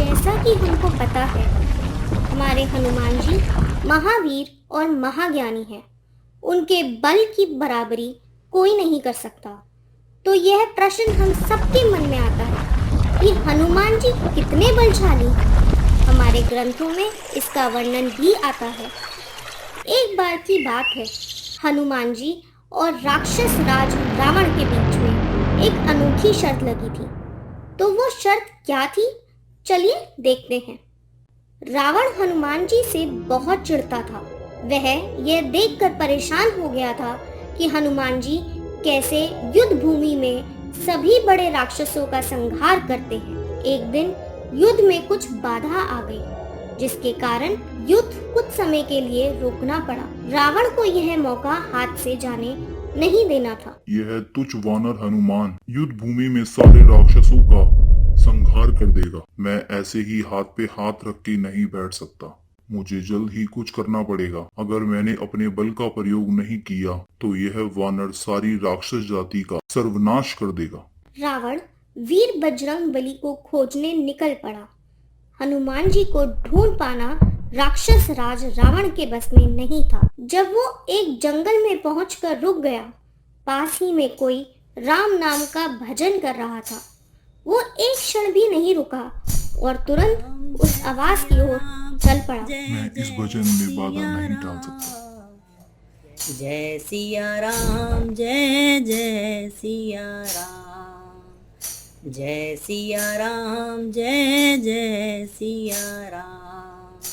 जैसा कि हमको पता है, हमारे हनुमान जी महावीर और महाज्ञानी हैं। उनके बल की बराबरी कोई नहीं कर सकता। तो यह प्रश्न हम सबके मन में आता है कि हनुमान जी कितने बलशाली। हमारे ग्रंथों में इसका वर्णन भी आता है। एक बार की बात है, हनुमान जी और राक्षस राज रावण के बीच में एक अनोखी शर्त लगी थी। तो वो शर्त क्या थी, चलिए देखते हैं। रावण हनुमान जी से बहुत चिढ़ता था। वह यह देखकर परेशान हो गया था कि हनुमान जी कैसे युद्ध भूमि में सभी बड़े राक्षसों का संहार करते हैं। एक दिन युद्ध में कुछ बाधा आ गई, जिसके कारण युद्ध कुछ समय के लिए रोकना पड़ा। रावण को यह मौका हाथ से जाने नहीं देना था। यह तुच्छ वानर हनुमान युद्ध भूमि में सारे राक्षसों का संहार कर देगा। मैं ऐसे ही हाथ पे हाथ रख के नहीं बैठ सकता। मुझे जल्द ही कुछ करना पड़ेगा। अगर मैंने अपने बल का प्रयोग नहीं किया तो यह वानर सारी राक्षस जाति का सर्वनाश कर देगा। रावण वीर बजरंग बली को खोजने निकल पड़ा। हनुमान जी को ढूंढ पाना राक्षस राज रावण के बस में नहीं था। जब वो एक जंगल में पहुंचकर रुक गया, पास ही में कोई राम नाम का भजन कर रहा था। वो एक क्षण भी नहीं रुका और तुरंत उस आवाज की ओर चल पड़ा। मैं इस भजन में बाधा नहीं डाल सकता। जय सिया राम, जय जय सिया राम, जय सिया राम, जय जय सिया राम,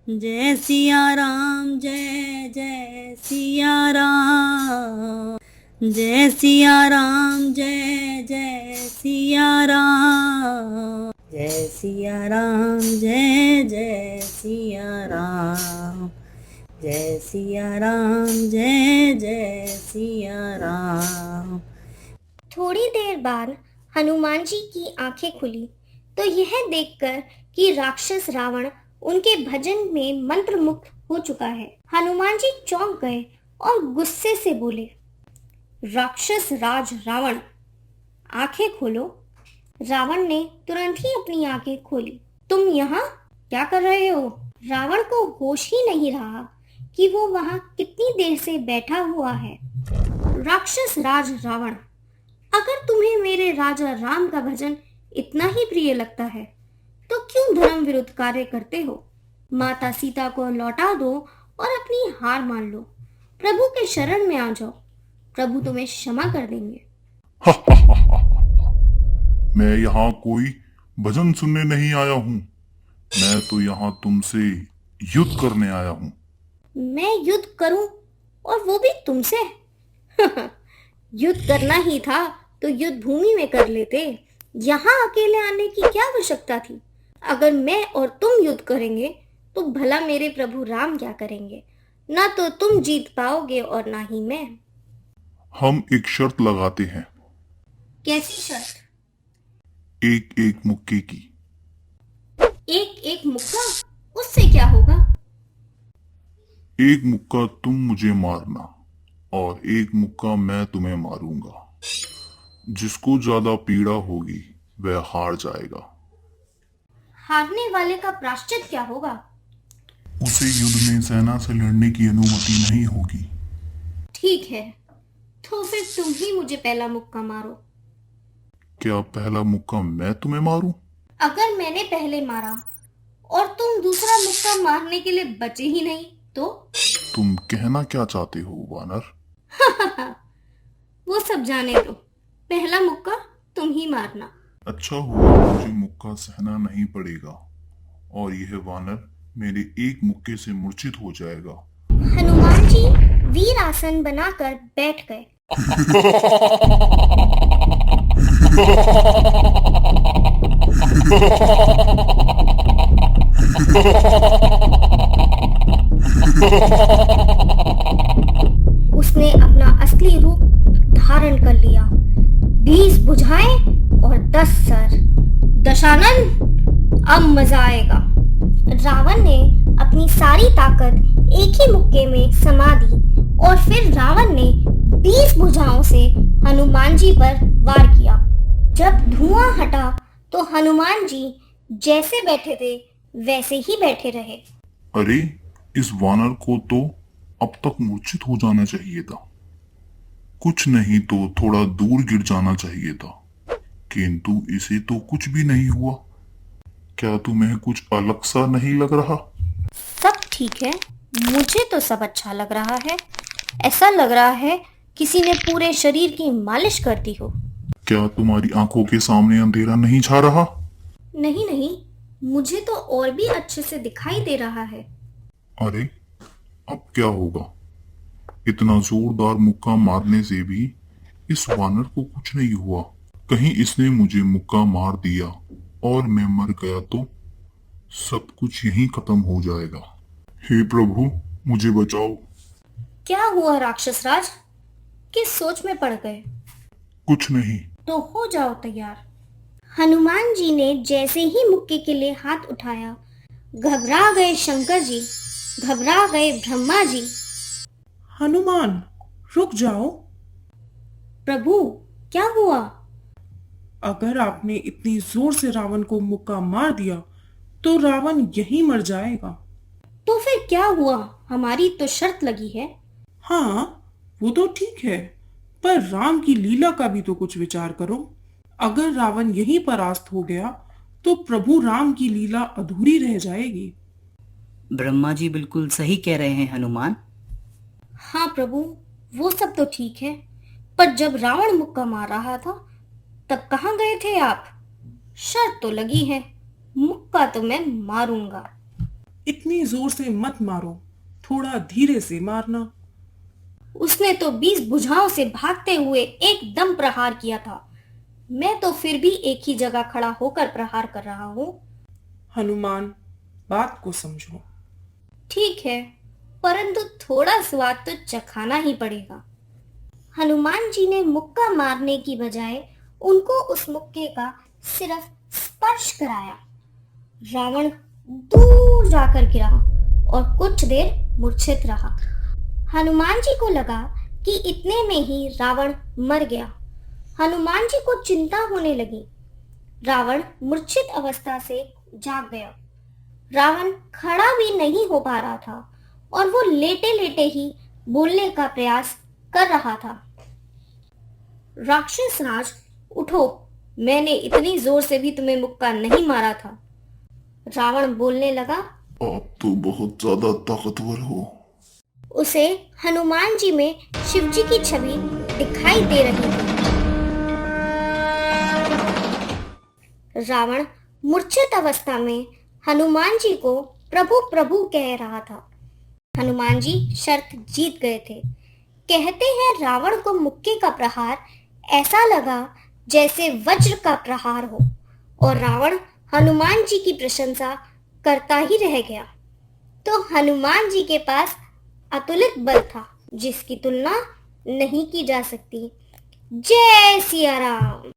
जय सिया राम, जय जय सिया राम, जय सिया राम, जय जय सिया राम, जय सिया राम, जय जय सिया राम, जय सिया राम, जय जय सिया राम। थोड़ी देर बाद हनुमान जी की आंखें खुली तो यह देखकर कि राक्षस रावण उनके भजन में मंत्रमुग्ध हो चुका है। हनुमान जी चौंक गए और गुस्से से बोले, राक्षस राज रावण, आंखें खोलो। रावण ने तुरंत ही अपनी आंखें खोली। तुम यहाँ क्या कर रहे हो? रावण को होश ही नहीं रहा कि वो वहाँ कितनी देर से बैठा हुआ है। राक्षस राज रावण, अगर तुम्हें मेरे राजा राम का भजन इतना ही प्रिय लगता है तो क्यों धर्म विरुद्ध कार्य करते हो? माता सीता को लौटा दो और अपनी हार मान लो। प्रभु के शरण में आ जाओ, प्रभु तुम्हें क्षमा कर देंगे। मैं यहाँ कोई भजन सुनने नहीं आया हूँ। मैं तो यहाँ तुमसे युद्ध करने आया हूँ। मैं युद्ध करूं और वो भी तुमसे? युद्ध करना ही था तो युद्ध भूमि में कर लेते। यहाँ अकेले आने की क्या आवश्यकता थी? अगर मैं और तुम युद्ध करेंगे तो भला मेरे प्रभु राम क्या करेंगे? ना तो तुम जीत पाओगे और ना ही मैं। हम एक शर्त लगाते हैं। कैसी शर्त? एक एक मुक्के की। एक एक मुक्का? उससे क्या होगा? एक मुक्का तुम मुझे मारना और एक मुक्का मैं तुम्हें मारूंगा। जिसको ज्यादा पीड़ा होगी वह हार जाएगा। हारने वाले का प्रायश्चित क्या होगा? उसे युद्ध में सेना से लड़ने की अनुमति नहीं होगी। ठीक है, तो फिर तुम ही मुझे पहला मुक्का मारो। क्या पहला मुक्का मैं तुम्हें मारूं? अगर मैंने पहले मारा और तुम दूसरा मुक्का मारने के लिए बचे ही नहीं तो? तुम कहना क्या चाहते हो वानर? वो सब जाने दो, पहला मुक्का तुम ही मारना। अच्छा हुआ मुझे मुक्का सहना नहीं पड़ेगा और यह वानर मेरे एक मुक्के से मूर्छित हो जाएगा। हनुमान जी वीर आसन बनाकर बैठ गए। उसने अपना असली रूप धारण कर लिया। 20 भुजाएं और 10 सर। दशानन, अब मजा आएगा। रावण ने अपनी सारी ताकत एक ही मुक्के में समा दी और फिर रावण ने 20 भुजाओं से हनुमान जी पर वार किया। जब धुआं हटा तो हनुमान जी जैसे बैठे थे वैसे ही बैठे रहे। अरे, इस वानर को तो अब तक मूर्छित हो जाना चाहिए था। कुछ नहीं तो थोड़ा दूर गिर जाना चाहिए था, किंतु इसे तो कुछ भी नहीं हुआ। क्या तुम्हें कुछ अलग सा नहीं लग रहा? सब ठीक है, मुझे तो सब अच्छा लग रहा है। ऐसा लग रहा है किसी ने पूरे शरीर की मालिश कर दी हो। क्या तुम्हारी आंखों के सामने अंधेरा नहीं छा रहा? नहीं नहीं, मुझे तो और भी अच्छे से दिखाई दे रहा है। अरे, अब क्या होगा? इतना जोरदार मुक्का मारने से भी इस वानर को कुछ नहीं हुआ। कहीं इसने मुझे मुक्का मार दिया और मैं मर गया तो सब कुछ यहीं खत्म हो जाएगा। हे प्रभु, मुझे बचाओ। क्या हुआ राक्षस राज? किस सोच में पड़ गए? कुछ नहीं। तो हो जाओ तैयार। हनुमान जी ने जैसे ही मुक्के के लिए हाथ उठाया, घबरा गए शंकर जी, घबरा गए ब्रह्मा जी। हनुमान, रुक जाओ। प्रभु, क्या हुआ? अगर आपने इतनी जोर से रावण को मुक्का मार दिया तो रावण यहीं मर जाएगा। तो फिर क्या हुआ? हमारी तो शर्त लगी है। हाँ, वो तो ठीक है, पर राम की लीला का भी तो कुछ विचार करो। अगर रावण यहीं परास्त हो गया तो प्रभु राम की लीला अधूरी रह जाएगी। ब्रह्मा जी बिल्कुल सही कह रहे हैं हनुमान। हाँ प्रभु, वो सब तो ठीक है, पर जब रावण मुक्का मार रहा था तब कहाँ गए थे आप? शर्त तो लगी है, मुक्का तो मैं मारूंगा। इतनी जोर से मत मारो, थोड़ा धीरे से मारना। उसने तो 20 भुजाओं से भागते हुए एकदम प्रहार किया था। मैं तो फिर भी एक ही जगह खड़ा होकर प्रहार कर रहा हूँ। हनुमान, बात को समझो। ठीक है, परंतु थोड़ा स्वाद तो चखाना ही पड़ेगा। हनुमान जी ने मुक्का मारने की बजाय उनको उस मुक्के का सिर्फ स्पर्श कराया। रावण दूर जाकर गिरा और कुछ देर मूर्छित रहा। हनुमान जी को लगा कि इतने में ही रावण मर गया। हनुमान जी को चिंता होने लगी। रावण मूर्छित अवस्था से जाग गया। रावण खड़ा भी नहीं हो पा रहा था और वो लेटे लेटे ही बोलने का प्रयास कर रहा था। राक्षस राज, उठो, मैंने इतनी जोर से भी तुम्हें मुक्का नहीं मारा था। रावण बोलने लगा। आप तो बहुत ज्यादा ताकतवर हो। उसे हनुमान जी में शिव जी की छवि दिखाई दे रही थी। रावण मूर्छित अवस्था में हनुमान जी को प्रभु प्रभु कह रहा था। हनुमान जी शर्त जीत गए थे। कहते हैं रावण को मुक्के का प्रहार ऐसा लगा जैसे वज्र का प्रहार हो और रावण हनुमान जी की प्रशंसा करता ही रह गया। तो हनुमान जी के पास अतुलित बल था जिसकी तुलना नहीं की जा सकती। जय सिया राम।